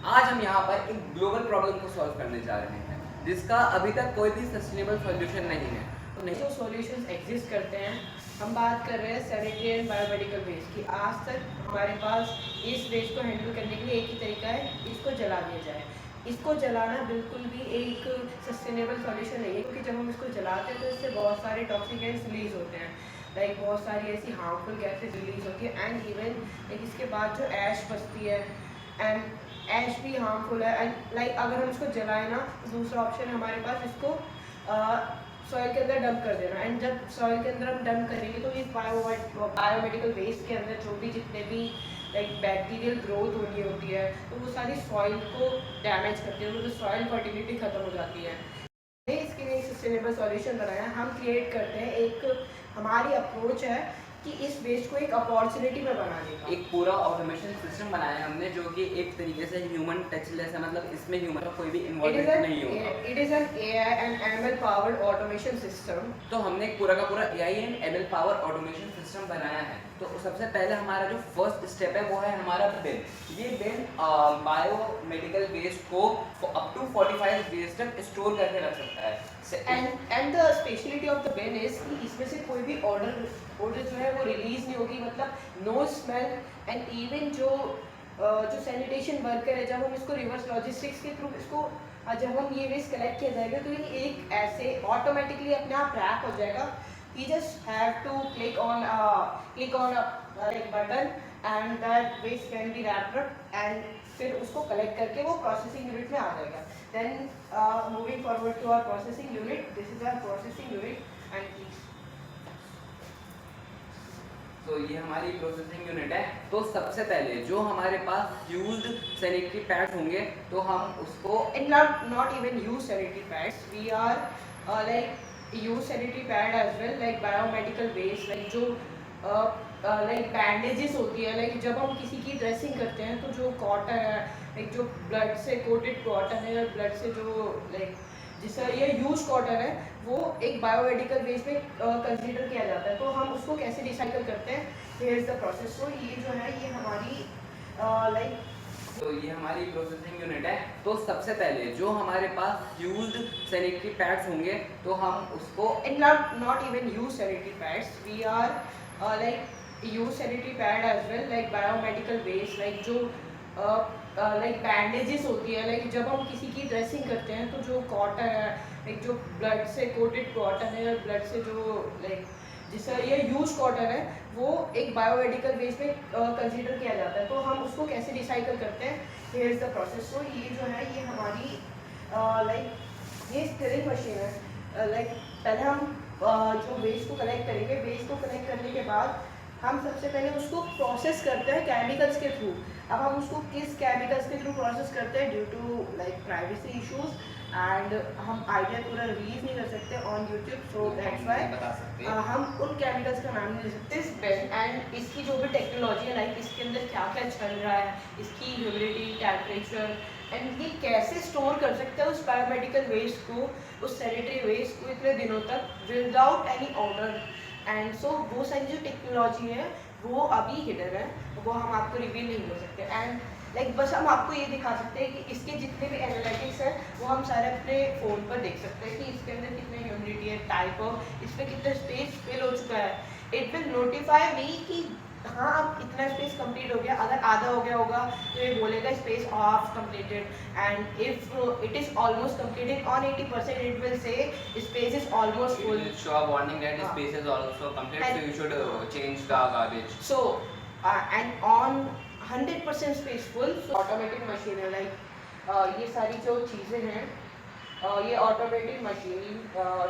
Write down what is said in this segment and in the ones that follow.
आज हम यहाँ पर एक ग्लोबल प्रॉब्लम को सॉल्व करने जा रहे हैं जिसका अभी तक कोई भी सस्टेनेबल सॉल्यूशन नहीं है। तो नहीं जो सॉल्यूशंस एग्जिस्ट करते हैं, हम बात कर रहे हैं सैनिटरी एंड बायोमेडिकल वेस्ट की। आज तक हमारे पास इस वेस्ट को हैंडल करने के लिए एक ही तरीका है, इसको जला दिया जाए। इसको जलाना बिल्कुल भी एक सस्टेनेबल सॉल्यूशन नहीं है, क्योंकि जब हम इसको जलाते हैं तो इससे बहुत सारे टॉक्सिक गैस रिलीज होते हैं, लाइक बहुत सारी ऐसी हार्मफुल गैसेज रिलीज होती है। एंड इवन लाइक इसके बाद जो ऐश बचती है, एंड ऐश भी हार्मफुल है। एंड लाइक अगर हम इसको जलाएं ना, तो दूसरा ऑप्शन हमारे पास इसको सॉइल के अंदर डंप कर देना। एंड जब सॉइल के अंदर हम डंप करेंगे तो इस बायोमेडिकल वेस्ट के अंदर जो भी जितने भी लाइक बैक्टीरियल ग्रोथ होनी होती है, तो वो सारी सॉइल को डैमेज करती है, तो सॉइल फर्टिलिटी खत्म हो जाती है। इसके लिए एक सस्टेनेबल सॉल्यूशन बनाया हम क्रिएट करते हैं। एक हमारी अप्रोच है कि इस वेस्ट को एक अपॉर्चुनिटी में बनाने का। एक पूरा ऑटोमेशन सिस्टम बनाया है हमने, जो कि एक तरीके से ह्यूमन टचलेस है, मतलब इसमें ह्यूमन का कोई भी इन्वॉल्वमेंट नहीं होगा। It is an AI and ML powered automation system. तो हमने एक पूरा का पूरा AI and ML power automation system बनाया है। तो सबसे पहले हमारा जो फर्स्ट स्टेप है वो है हमारा बिन। ये बिन बायोमेडिकल वेस्ट को अप टू 45 डेज तक स्टोर करके रख सकता है। And the speciality of the bin is कि इसमें से कोई भी ऑर्डर जो है वो रिलीज नहीं होगी, मतलब नो स्मेल। एंड इवन जो सैनिटेशन वर्कर है, जब हम इसको रिवर्स लॉजिस्टिक्स के थ्रू इसको जब हम ये वेस्ट कलेक्ट किया जाएगा, तो ये एक ऐसे ऑटोमेटिकली अपने आप रैप हो जाएगा। You just have to click on a like button and that waste can be wrapped up and फिर उसको कलेक्ट करके वो प्रोसेसिंग यूनिट में आ जाएगा। Then moving forward to our processing unit, this is our processing unit and please. तो ये हमारी प्रोसेसिंग यूनिट है। तो सबसे पहले जो हमारे पास यूज्ड सैनिटरी पैड्स होंगे, तो हम उसको not even use sanitary pads, we are like use sanitary pad as well, like biomedical waste, like जो लाइक बैंडेजेस होती है, लाइक जब हम किसी की ड्रेसिंग करते हैं तो जो कॉटन है, लाइक जो ब्लड से कोटेड कॉटन है, ब्लड से जो लाइक जिसका ये यूज कॉटन है, वो एक बायोमेडिकल वेस्ट में कंसीडर किया जाता है। तो हम उसको कैसे रिसाइकल करते हैं, हियर इज द प्रोसेस। तो ये जो है ये हमारी लाइक तो ये हमारी प्रोसेसिंग यूनिट है। तो सबसे पहले जो हमारे पास यूज्ड सैनिटरी पैड्स होंगे, तो हम उसको not even use sanitary pads, we are like use sanitary pad as well, like biomedical waste, like जो लाइक बैंडेजेस होती है, लाइक जब हम किसी की ड्रेसिंग करते हैं तो जो कॉटन है, लाइक जो ब्लड से कोटेड कॉटन है, ब्लड से जो लाइक जिसका ये यूज कॉटन है, वो एक बायोमेडिकल वेस्ट में कंसीडर किया जाता है। तो हम उसको कैसे रिसाइकल करते हैं, हियर इज द प्रोसेस। तो ये जो है ये हमारी लाइक ये स्टिरिंग मशीन है। लाइक पहले हम जो वेस्ट को कलेक्ट करेंगे, वेस्ट को कलेक्ट करने के बाद हम सबसे पहले उसको प्रोसेस करते हैं केमिकल्स के थ्रू। अब हम उसको किस केमिकल्स के थ्रू प्रोसेस करते हैं, due to like privacy issues and हम आइडिया पूरा रिलीज नहीं कर सकते on YouTube, so that's why हम उन केमिकल्स का नाम नहीं ले सकते। इस पेन एंड इसकी जो भी टेक्नोलॉजी है, लाइक इसके अंदर क्या क्या चल रहा है, इसकी ह्यूमिडिटी, टेम्परेचर, एंड ये कैसे स्टोर कर सकते हैं उस बायोमेडिकल वेस्ट को, उस सैनिटरी वेस्ट को इतने दिनों तक without any order. And so वो सारी जो टेक्नोलॉजी है वो अभी हिडन है, वो हम आपको रिवील नहीं कर सकते। एंड लाइक बस हम आपको ये दिखा सकते हैं कि इसके जितने भी एनालिटिक्स हैं वो हम सारे अपने फ़ोन पर देख सकते हैं कि इसके अंदर कितनी ह्यूमिडिटी है, टाइप ऑफ इस पर कितना स्पेस फिल हो चुका है। इट विल नोटिफाई मी कि हाँ अब इतना स्पेस कंप्लीट हो गया। अगर आधा हो गया होगा तो ये बोलेगा space of completed, and if it is almost completed on 80%, it will say space is almost full. It will show a warning that the space is also complete, so you should change the garbage. So and on 100% space full, so automatic machine है। Like ये सारी जो चीज़ें हैं, ये automatic machine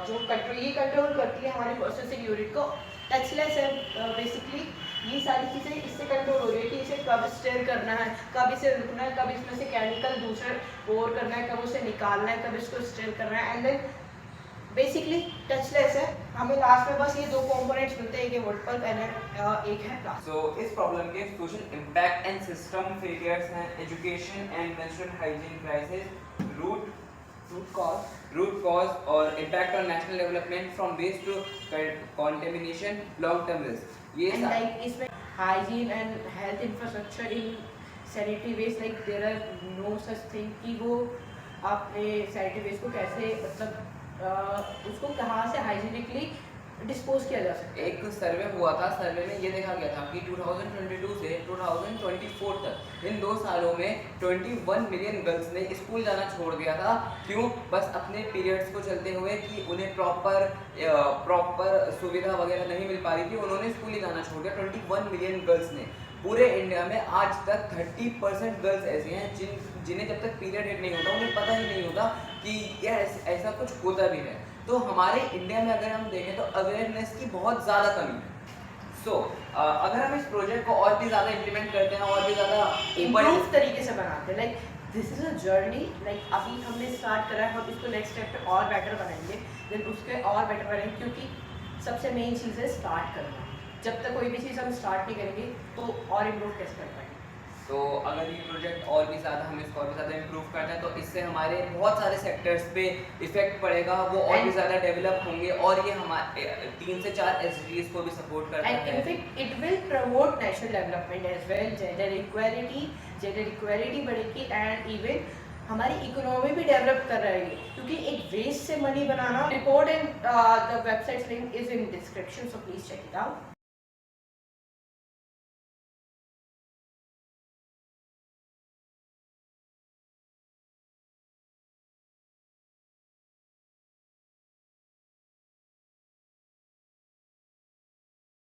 जो control करती है हमारी प्रोसेसिंग यूनिट को। टचलेस है बेसिकली, ये सारी चीज़ें इससे कंट्रोल हो रही है कि इसे कब स्टेयर करना है, कब इसे रुकना है, कब इसमें से केमिकल दूसरे पोर करना है, कब उसे निकालना है, कब इसको स्टेयर करना है। एंड देन बेसिकली टचलेस है। हमें लास्ट में बस ये दो कंपोनेंट्स मिलते हैं, एक है वुड पल्प एंड एक है प्लास्टिक। सो इस प्रॉब्लम के social impact and system failures हैं education and menstrual hygiene crisis, root cause और impact on national development from waste to contamination, long term risk. ये लाइक इसमें hygiene and health infrastructure in sanitary waste like there are no such thing कि वो आपने sanitary waste को कैसे मतलब उसको कहाँ से हाइजीनिकली डिस्पोज किया जा सकता है। एक सर्वे हुआ था, सर्वे में ये देखा गया था कि 2022 से 2024 तक इन 2 सालों में 21 मिलियन गर्ल्स ने स्कूल जाना छोड़ दिया था। क्यों? बस अपने पीरियड्स को चलते हुए कि उन्हें प्रॉपर सुविधा वगैरह नहीं मिल पा रही थी, उन्होंने स्कूल ही जाना छोड़ दिया। 21 मिलियन गर्ल्स ने। पूरे इंडिया में आज तक 30% गर्ल्स ऐसी हैं जिन्हें जब तक पीरियड हिट नहीं होता उन्हें पता ही नहीं होता कि यह ऐसा कुछ होता भी है। तो हमारे इंडिया में अगर हम देखें तो अवेयरनेस की बहुत ज़्यादा कमी है। अगर हम इस प्रोजेक्ट को और भी ज़्यादा इम्प्लीमेंट करते हैं और भी ज़्यादा इम्प्रूव तरीके से बनाते हैं, like this is a journey, like अभी हमने स्टार्ट करा है, हम इसको नेक्स्ट स्टेप पे और बेटर बनाएंगे, देन उसके और बेटर बनाएंगे, क्योंकि सबसे मेन चीज़ है स्टार्ट करना। जब तक कोई भी चीज़ हम स्टार्ट नहीं करेंगे तो और इम्प्रूव कैसे कर पाएंगे। तो अगर ये प्रोजेक्ट और भी ज़्यादा हम इसको और भी ज़्यादा इम्प्रूव करते हैं तो इससे हमारे बहुत सारे सेक्टर्स पे इफेक्ट पड़ेगा, वो और भी ज़्यादा डेवलप होंगे और ये हमारे 3 से 4 SDGs को भी सपोर्ट करता एंड है। In fact it will promote national development as well, gender equality बढ़ेगी एंड इवन हमारी इकोनॉमी भी डेवलप कर रहेगी, क्योंकि एक वेस्ट से मनी बनाना। Report and the website link is in description, so please check it out.